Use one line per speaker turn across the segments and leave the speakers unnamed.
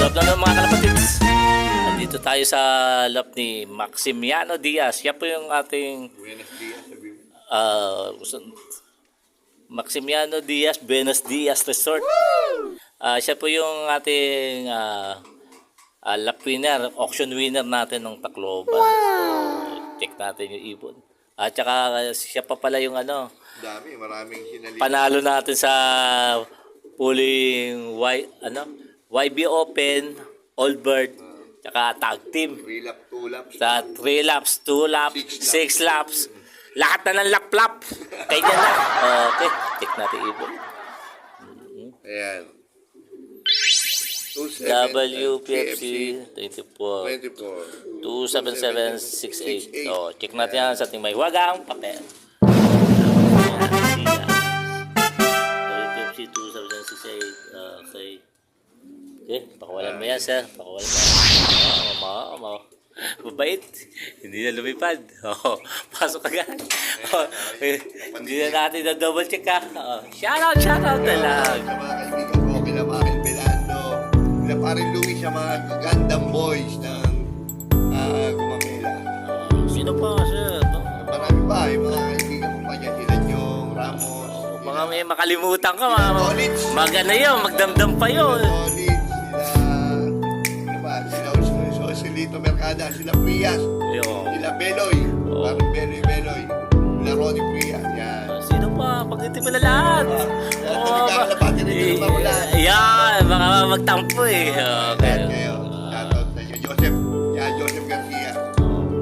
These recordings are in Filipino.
Good afternoon mga kalapatids. Nandito tayo sa lap ni Maximiano Diaz. Siya po yung ating Maximiano Diaz, Buenos Diaz Resort. Siya po yung ating lap winner, auction winner natin ng Tacloban. So, check natin yung ibon. At saka siya pa pala yung
maraming sinali.
panalo natin sa pulling YB Open, Old Bird, tsaka tag team.
3 lap, 2 laps.
Sa 3 laps, 2 laps, 6 laps. Lahat na ng lap-lap. Kaya na. Okay, check natin ibon.
Ayan.
WPFC 24 27768. So, check natin yan sa ating may wagang papel. WPFC 2768. Okay. Okay, pakawalan mo yan, sir. Pakawalan mo. Mabait. Hindi na lumipad. Pasok agad. Hindi na natin na double check ha. Shoutout na lang.
Sa mga kaibigan ko, kila Makel Belando, kila parin Luis, sa mga Gundam Boys ng Gumamela.
Sino pa, sir?
Marami pa, yung mga kaibigan ko pa dyan, sila yung Ramos.
Mga may makalimutan ka, magana yun, magdamdam pa yun.
Sila Joselito Mercada, sila Prias, sila Beloy, parang Beloy, sila Ronnie Prias, yan.
Sino pa? Pag-iti pala lahat.
Nagkakalapati rin yung mamulan.
Yan, baka magtampo eh. Okay.
Shoutout sa inyo, Joseph Garcia,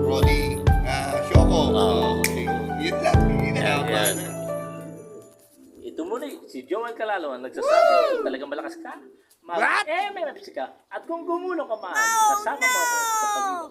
Ronnie, Shoko. Yun lang, yun lang.
Ito muna si Joel Calalo ang nagsasabi, talagang malakas ka. May ka. At kung gumulong ka man, kasama mo ako sa pag